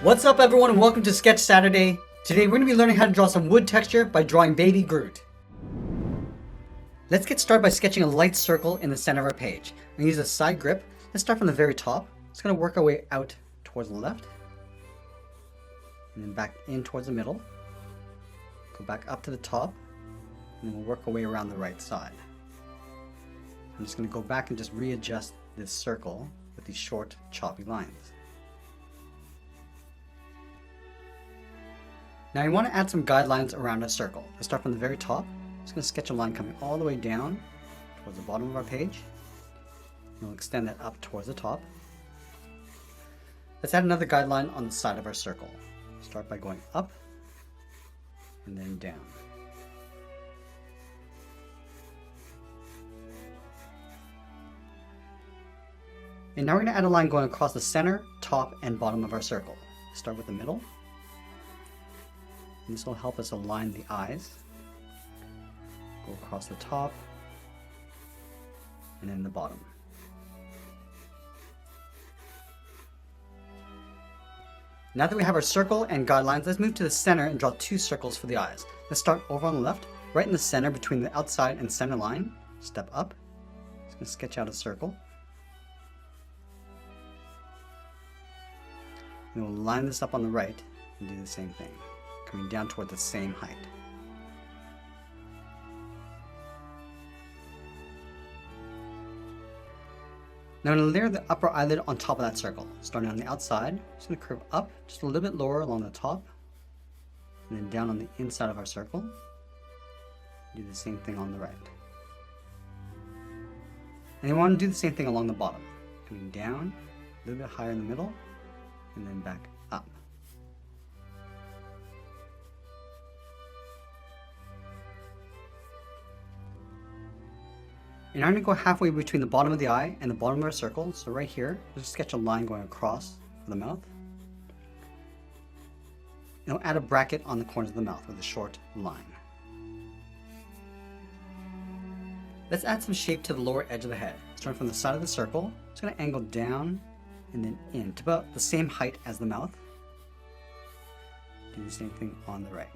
What's up everyone and welcome to Sketch Saturday. Today we're going to be learning how to draw some wood texture by drawing baby Groot. Let's get started by sketching a light circle in the center of our page. I'm going to use a side grip. Let's start from the very top. It's going to work our way out towards the left. And then back in towards the middle. Go back up to the top. And then we'll work our way around the right side. I'm just going to go back and just readjust this circle with these short choppy lines. Now you want to add some guidelines around a circle. Let's start from the very top. I'm just going to sketch a line coming all the way down towards the bottom of our page. And we'll extend that up towards the top. Let's add another guideline on the side of our circle. Start by going up and then down. And now we're going to add a line going across the center, top, and bottom of our circle. Start with the middle. And this will help us align the eyes. Go across the top and then the bottom. Now that we have our circle and guidelines, let's move to the center and draw two circles for the eyes. Let's start over on the left, right in the center between the outside and center line. Step up. Just going to sketch out a circle. And we'll line this up on the right and do the same thing, coming down toward the same height. Now I'm going to layer the upper eyelid on top of that circle. Starting on the outside, just going to curve up just a little bit lower along the top, and then down on the inside of our circle. Do the same thing on the right. And you want to do the same thing along the bottom, coming down a little bit higher in the middle, and then back up. And now I'm going to go halfway between the bottom of the eye and the bottom of our circle. So right here, just sketch a line going across the mouth. And we'll add a bracket on the corners of the mouth with a short line. Let's add some shape to the lower edge of the head. Starting from the side of the circle, just going to angle down and then in to about the same height as the mouth. Do the same thing on the right.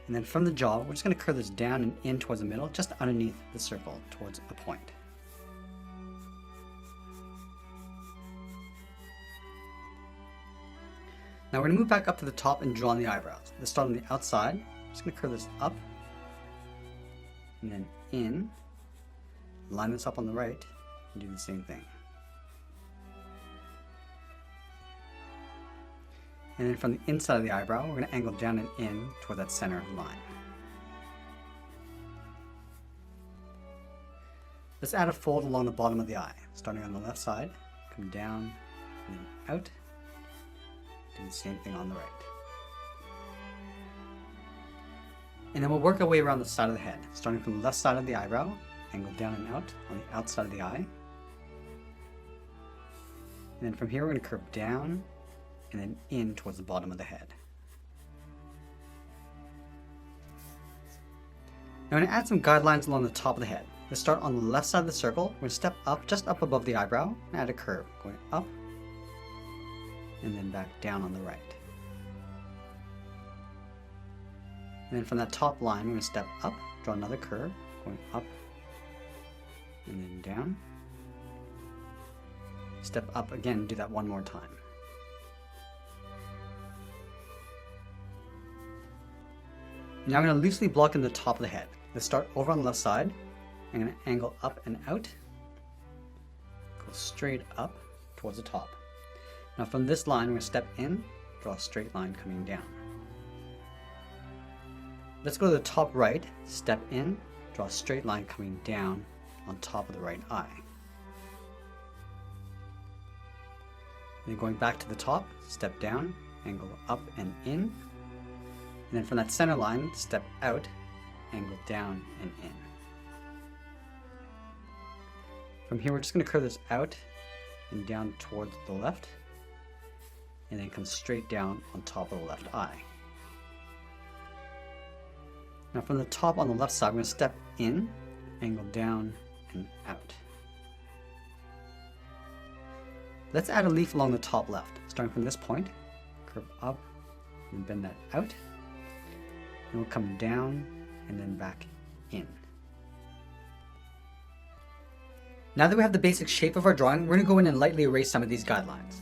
And then from the jaw, we're just going to curve this down and in towards the middle, just underneath the circle, towards a point. Now we're going to move back up to the top and draw on the eyebrows. Let's start on the outside. I'm just going to curve this up and then in. Line this up on the right and do the same thing. And then from the inside of the eyebrow, we're going to angle down and in toward that center line. Let's add a fold along the bottom of the eye, starting on the left side, come down and then out. Do the same thing on the right. And then we'll work our way around the side of the head, starting from the left side of the eyebrow, angle down and out on the outside of the eye. And then from here, we're going to curve down and then in towards the bottom of the head. Now I'm going to add some guidelines along the top of the head. Let's start on the left side of the circle. We're going to step up just up above the eyebrow and add a curve, going up and then back down on the right. And then from that top line, we're going to step up, draw another curve, going up and then down. Step up again, do that one more time. Now I'm going to loosely block in the top of the head. Let's start over on the left side. I'm going to angle up and out. Go straight up towards the top. Now from this line, we're going to step in, draw a straight line coming down. Let's go to the top right, step in, draw a straight line coming down on top of the right eye. Then going back to the top, step down, angle up and in. And then from that center line, step out, angle down and in. From here, we're just going to curve this out and down towards the left, and then come straight down on top of the left eye. Now from the top on the left side, we're going to step in, angle down and out. Let's add a leaf along the top left, starting from this point, curve up, and bend that out. And we'll come down and then back in. Now that we have the basic shape of our drawing, we're going to go in and lightly erase some of these guidelines.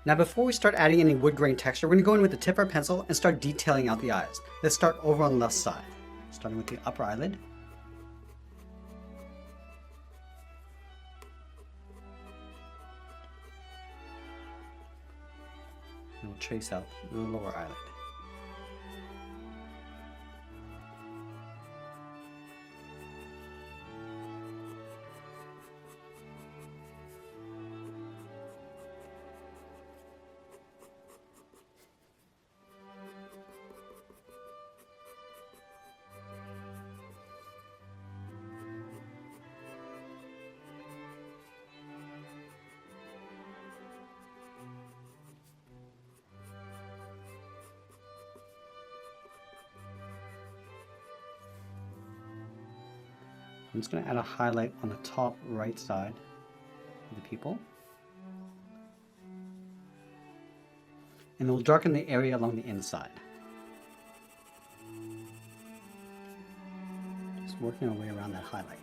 Now before we start adding any wood grain texture, we're going to go in with the tip of our pencil and start detailing out the eyes. Let's start over on the left side, starting with the upper eyelid. And we'll trace out the lower eyelid. I'm just going to add a highlight on the top right side of the pupil. And we'll darken the area along the inside. Just working our way around that highlight.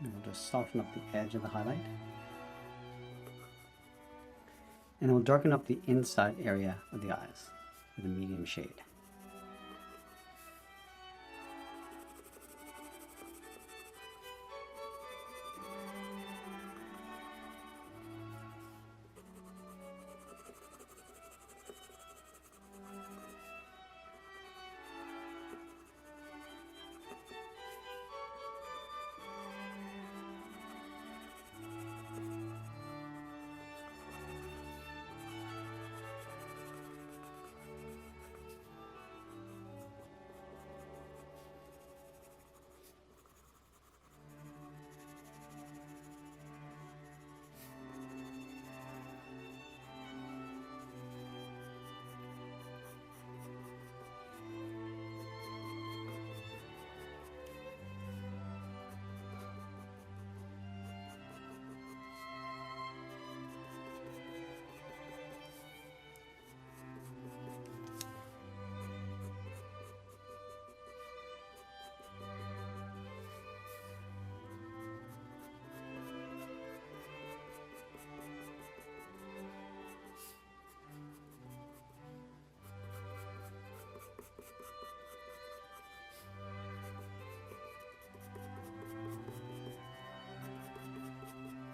And we'll just soften up the edge of the highlight. And we'll darken up the inside area of the eyes with a medium shade.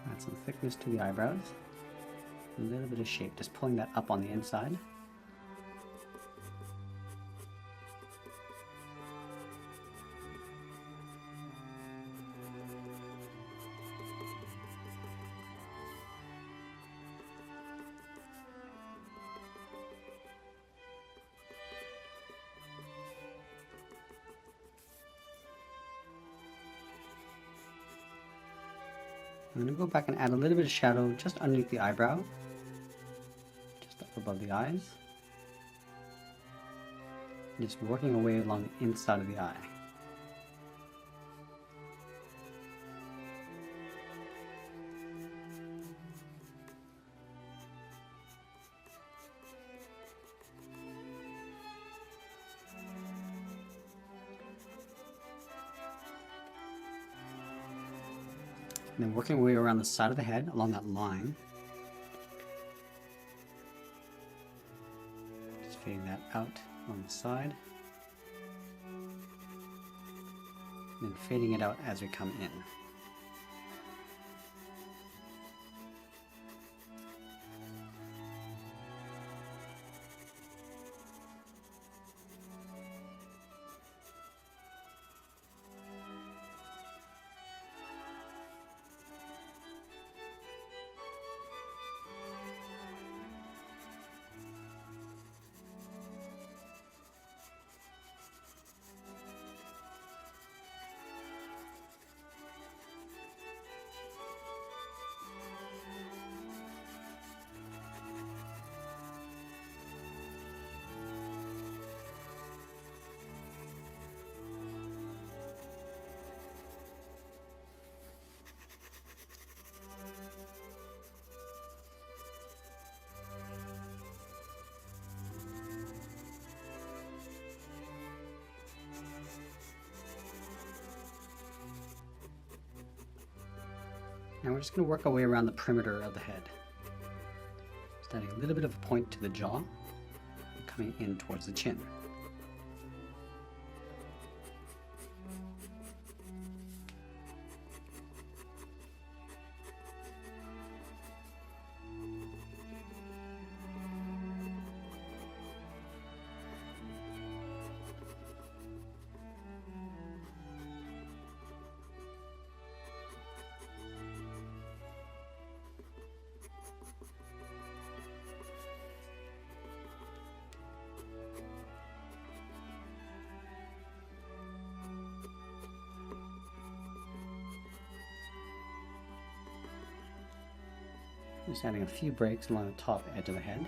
Add some thickness to the eyebrows, a little bit of shape, just pulling that up on the inside. I'm going to go back and add a little bit of shadow just underneath the eyebrow, just up above the eyes, just working our way along the inside of the eye. And then working our way around the side of the head along that line. fading that out on the side, and then fading it out as we come in. Now we're just going to work our way around the perimeter of the head. Just adding a little bit of a point to the jaw, coming in towards the chin. Just adding a few breaks along the top edge of the head.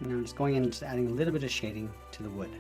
And I'm just going in and just adding a little bit of shading to the wood.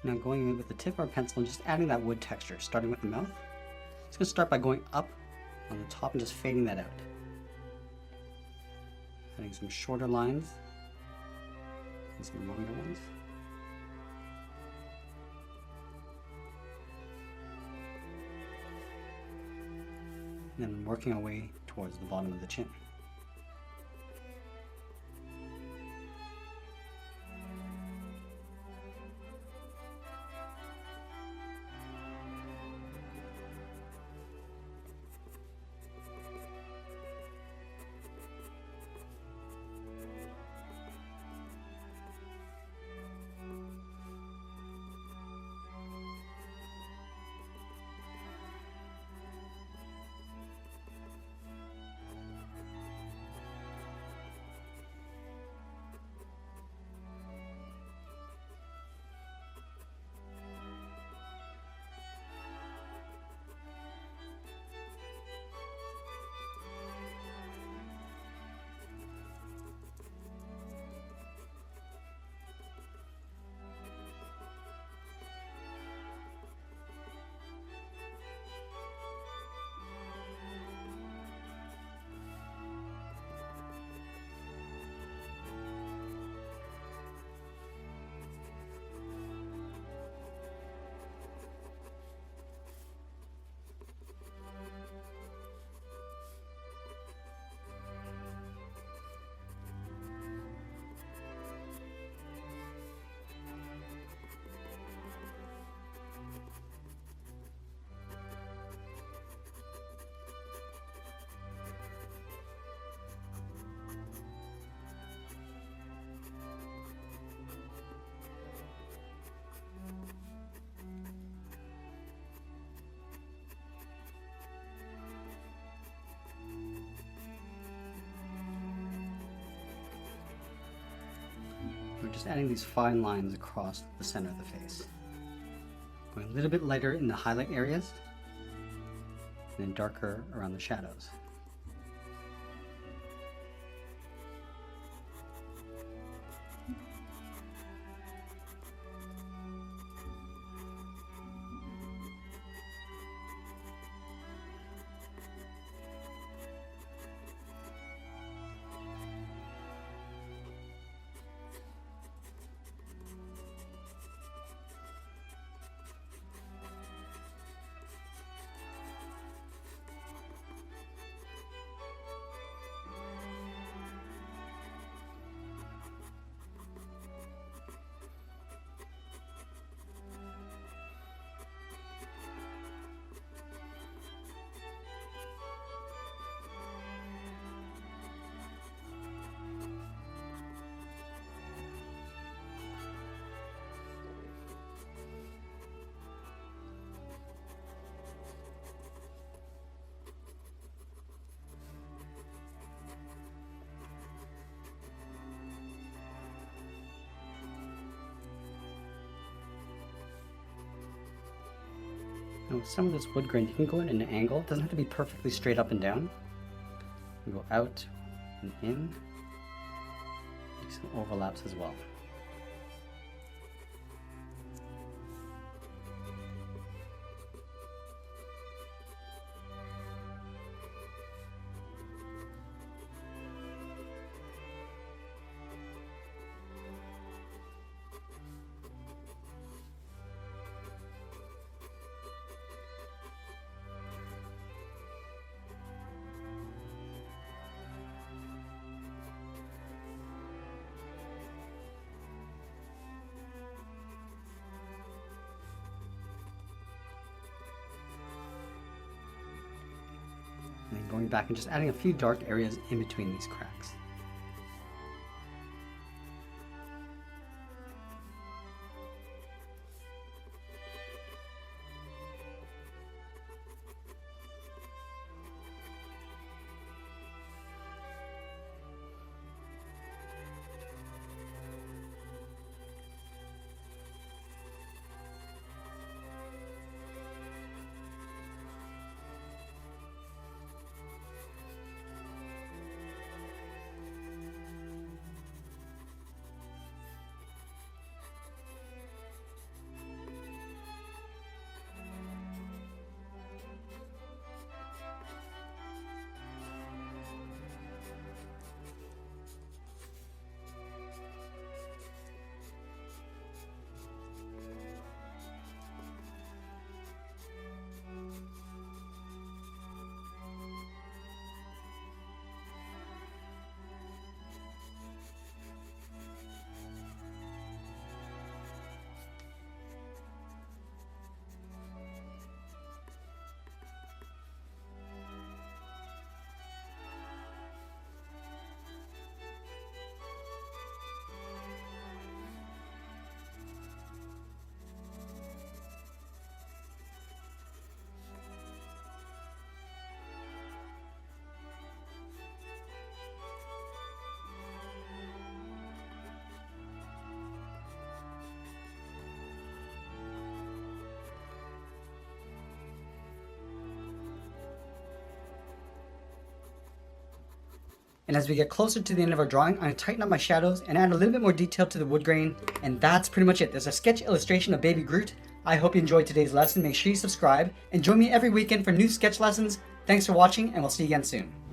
Now going in with the tip of our pencil and just adding that wood texture, starting with the mouth. It's going to start by going up on the top and just fading that out. Adding some shorter lines and some longer ones. And then working our way towards the bottom of the chin. just adding these fine lines across the center of the face. Going a little bit lighter in the highlight areas, and then darker around the shadows. Now with some of this wood grain, you can go in an angle. It doesn't have to be perfectly straight up and down. You go out and in. Make some overlaps as well. And then going back and just adding a few dark areas in between these cracks. And as we get closer to the end of our drawing, I'm going to tighten up my shadows and add a little bit more detail to the wood grain. And that's pretty much it. There's a sketch illustration of Baby Groot. I hope you enjoyed today's lesson. Make sure you subscribe and join me every weekend for new sketch lessons. Thanks for watching, and we'll see you again soon.